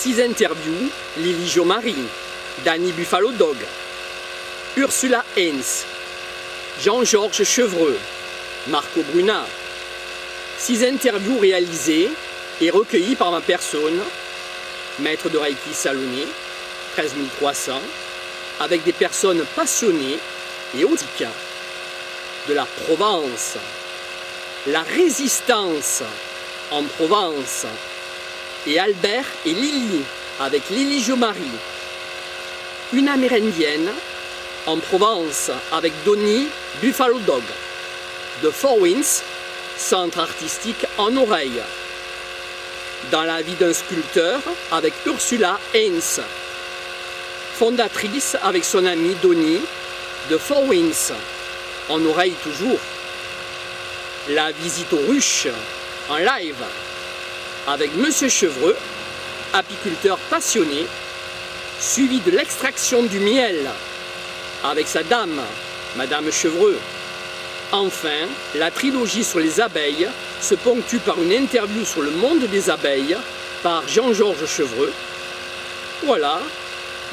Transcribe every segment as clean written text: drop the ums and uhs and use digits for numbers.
6 interviews, Lily Jo-Marie, Danny Buffalo Dog, Ursula Heinz, Jean-Georges Chevreux, Marco Bruna. 6 interviews réalisées et recueillies par ma personne, maître de Reiki Salonné, 13 300, avec des personnes passionnées et authentiques de la Provence, la résistance en Provence, et Albert et Lily avec Lily Jo-Marie, une amérindienne en Provence avec Donny Buffalo Dog, de Four Winds, centre artistique en oreille, dans la vie d'un sculpteur avec Ursula Heinz, fondatrice avec son ami Donny de Four Winds, en oreille toujours, la visite aux ruches en live avec Monsieur Chevreux, apiculteur passionné, suivi de l'extraction du miel avec sa dame, Madame Chevreux. Enfin, la trilogie sur les abeilles se ponctue par une interview sur le monde des abeilles par Jean-Georges Chevreux. Voilà,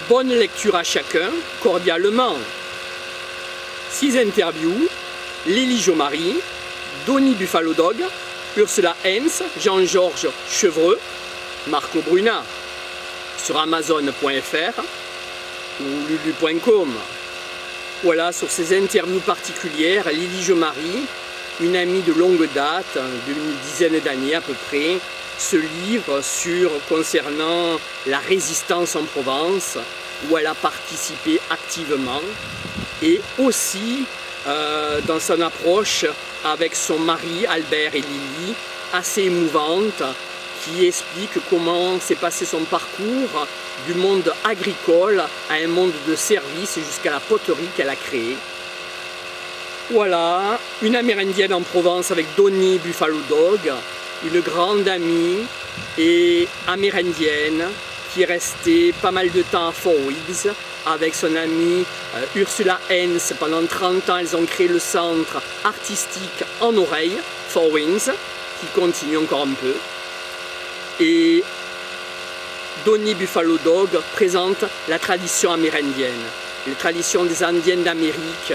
bonne lecture à chacun, cordialement. 6 interviews, Lily Jo-Marie, Donny Buffalo Dog, Ursula Heinz, Jean-Georges Chevreux, Marco Bruna, sur Amazon.fr ou lulu.com. Voilà, sur ces interviews particulières, Lily Jo-Marie, une amie de longue date, d'une dizaine d'années à peu près, se livre concernant la résistance en Provence, où elle a participé activement, et aussi dans son approche avec son mari Albert et Lily, assez émouvante, qui explique comment s'est passé son parcours du monde agricole à un monde de service jusqu'à la poterie qu'elle a créée. Voilà, une amérindienne en Provence avec Donny Buffalo Dog, une grande amie et amérindienne qui est restée pas mal de temps à Four Winds avec son amie Ursula Heinz. Pendant 30 ans, elles ont créé le centre artistique en oreille, Four Winds, qui continue encore un peu. Et Donny Buffalo Dog présente la tradition amérindienne, les traditions des Indiennes d'Amérique,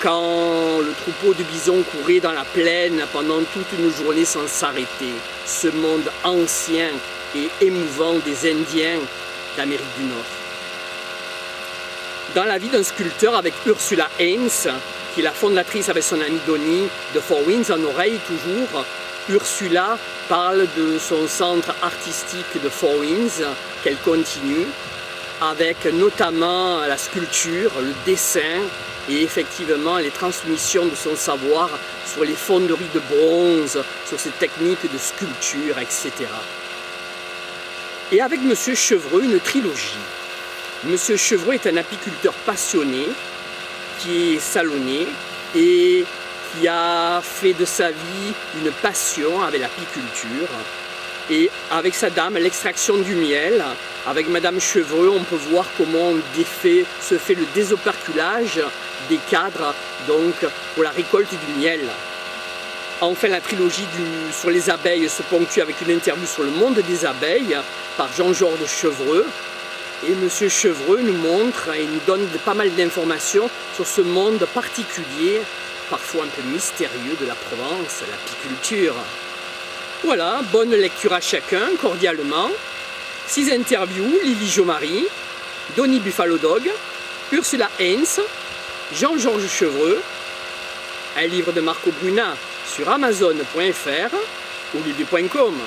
quand le troupeau de bisons courait dans la plaine pendant toute une journée sans s'arrêter. Ce monde ancien et émouvant des Indiens d'Amérique du Nord. Dans la vie d'un sculpteur avec Ursula Heinz, qui est la fondatrice avec son ami Donny de Four Winds en oreille toujours, Ursula parle de son centre artistique de Four Winds, qu'elle continue, avec notamment la sculpture, le dessin et effectivement les transmissions de son savoir sur les fonderies de bronze, sur ses techniques de sculpture, etc. Et avec Monsieur Chevreux, une trilogie. Monsieur Chevreux est un apiculteur passionné, qui est salonné et qui a fait de sa vie une passion avec l'apiculture. Et avec sa dame, l'extraction du miel, avec Madame Chevreux, on peut voir comment se fait le désoperculage des cadres donc, pour la récolte du miel. Enfin, la trilogie sur les abeilles se ponctue avec une interview sur le monde des abeilles par Jean-Georges Chevreux. Et Monsieur Chevreux nous montre et nous donne pas mal d'informations sur ce monde particulier, parfois un peu mystérieux de la Provence, l'apiculture. Voilà, bonne lecture à chacun, cordialement. 6 interviews, Lily Jo-Marie, Donny Buffalo Dog, Ursula Heinz, Jean-Georges Chevreux, un livre de Marco Bruna sur Amazon.fr ou lulu.com.